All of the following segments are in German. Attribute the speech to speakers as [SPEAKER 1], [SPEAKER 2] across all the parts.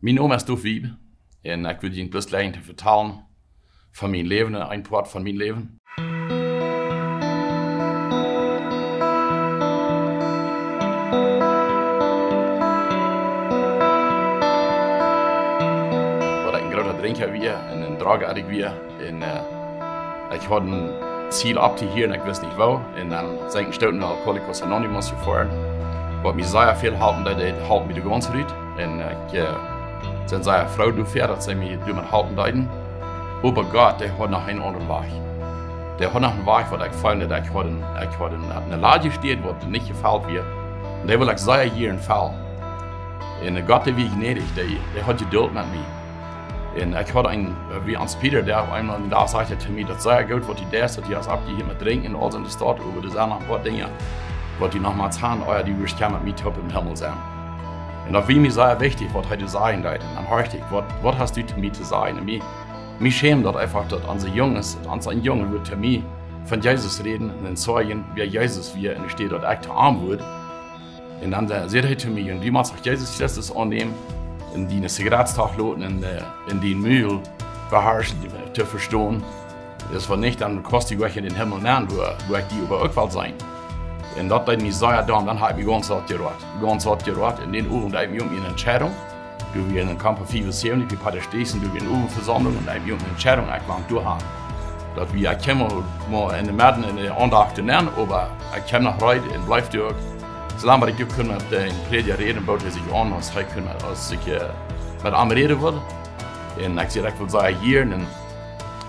[SPEAKER 1] Mijn naam is Wiebe en ik wil je bloß alleen te vertellen van mijn leven en een part van mijn leven. Wat ik een grote drinker weer en een drager had ik weer. En ik had een ziel op te hier en ik wist niet waar. En dan zijn ik gestoten naar Alcoholics Anonymous gefahren. Wat mij zeer veel helpen, dat helpt mij de ganze tijd. En ik zijn sehr froh dafür, dass sie mich durch mein Halten leiden. Aber Gott, der hat noch einen anderen Weg. Der hat noch einen Weg, wo ich finde, dass ich eine Lage steht, wo nicht gefällt wird. Und der will ich sehr hier in Fall. Und Gott, der wie gnädig, der hat Geduld mit mir. Und ich hatte einen, wie Hans Peter, der einmal da sagte zu mir, das sei gut, was die das, dass die das abgegeben mit trinken und alles in der Stadt, aber das sind noch ein paar Dinge, was die noch mal zahlen, die wirst ja mit mir top im Himmel sein. Und das war mir sehr wichtig, was heute sagen darf. Und dann horchte ich, was hast du zu mir zu sagen? Und mich schämt das einfach, dass unser Junge wird zu mir von Jesus reden und dann sagen, wie Jesus wir, und steht dort echt arm wird. Und dann sagt er zu mir, und wie man sagt, Jesus Christus annehmen, in die eine Zigarettentag loten, in die Mühl beherrschen, zu verstehen. Das war nicht, dann kostet ich in den Himmel nehmen, wo ich die überall sein. Und das hat mich sehr getan, dann habe ich ganz hart geraten. In den Uhren habe ich mir eine Entscheidung. Du wirst in Kampf 75, wie Pater Stesen, du wirst in Uhrenversammlung und habe ich eine Entscheidung eigentlich durchhaben. Dass wir, ich komme mal in den Märkten in der Andacht nennen, aber ich komme noch rein und bleibe durch. Solange ich mit den Prediger reden, baut er sich an, als ich mit einem reden würde. Und ich sage, ich will sagen, hier, und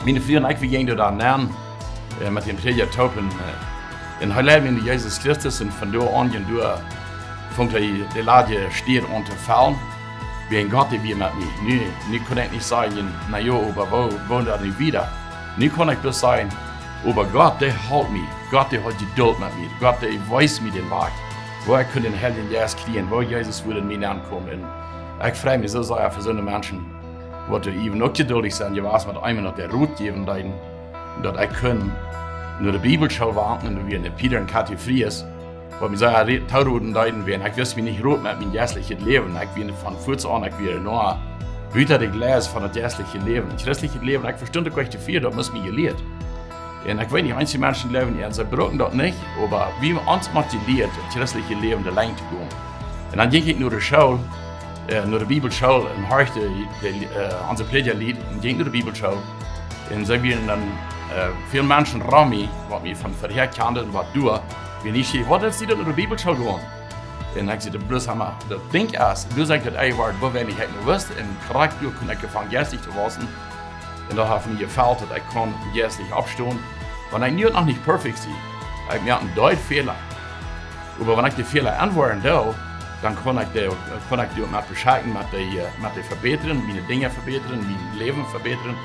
[SPEAKER 1] meine Freunde, ich will gehen da nennen, mit dem Prediger Taupen. Und hij leidt me in Jesus Christus en van door aan en door vond hij de lage steht unter Fallen. Wie ein Gott, der wir mit mir. Nu kann ich nicht sagen, na ja, aber wo wohnt er nicht wieder? Nu kann ich bloß sagen, aber Gott, der hält mich. Gott, der hat Geduld mit mir. Gott, der weiß mir den Weg. Wo ich den Heiligen Geist kriegen, wo Jesus würde mir ankommen. Und ich freue mich so sehr für so eine Menschen, die eben auch geduldig sind. Ich weiß, mit einem noch der Ruhe geben, dass ich kann. Nur die Bibelschau warten und wir in Peter und Kathi Fries, wo wir sagen, Tauruden leiden werden. Ich weiß mich nicht rot mit meinem jährlichen Leben. Ich bin von Fuß an, ich werde nur Hüter der Gläser von das jährliche Leben. Das christliche Leben, ich verstehe euch die vier, das muss mir gelehrt. Und ich weiß nicht, einige Menschen leben, sie brauchen das nicht, aber wie man uns motiviert, das christliche Leben allein zu gehen. Und dann ging ich nur die Schule, nur die Bibelschau, und hörte unser Predigerlied, und ging nur die Bibelschau. Und so wir dann viele Menschen Rami, was mir von vorher kannten, was du, wenn ich hier, was ist die denn in der Bibelschau geworden? Und ich sagte, bloß haben wir, das Ding ist, du sagst, ey, wo wenn ich halt nur wüsste, und korrekt, du kannst gefangen, geistlich zu lassen. Und da hat mir gefällt, dass ich kann geistlich abstehen. Wenn ich noch nicht perfekt bin, ich mir einen deutlichen Fehler. Aber wenn ich die Fehler antworten darf, dann kann ich die mit beschreiben, mit den verbessern, meine Dinge verbessern, mein Leben verbessern.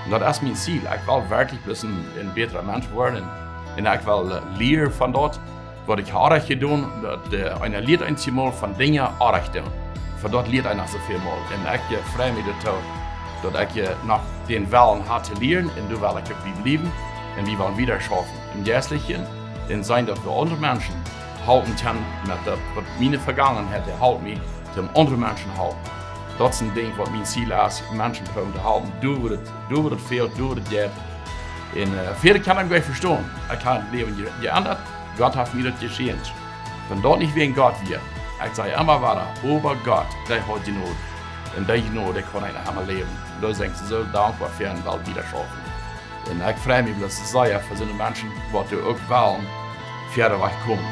[SPEAKER 1] Und das ist mein Ziel. Ich will wirklich ein besserer Mensch werden. Und ich will lernen von dort, was ich auch getan habe, eine Lied einmal von Dingen auch tun. Von dort lernt einer so viel mal. Und ich freue mich dazu, dass ich nach den Wellen hatte lernen und du willst ich bleiben und wir wollen wieder schaffen. Im Geistlichen, und sein, dass wir andere Menschen halten können, mit das, was meine Vergangenheit hält mich, zum anderen Menschen halten. Dat is een ding wat mijn ziel is, mensen proberen te helpen. Doe wat het veel, doe wat het gaat. En verder kan ik wel verstaan. Ik heb het leven geändert. Gott hat mir das geschenkt. Wenn dort nicht wegen Gott wir, ich sage immer weiter, aber Gott, der hat die Not. Und der Not, der kann einer einmal leben. Und da sind sie so dankbar für eine Welt wieder schaffen. Und ich freue mich, dass es sei für so eine Menschen, die auch wollen, für die kommen.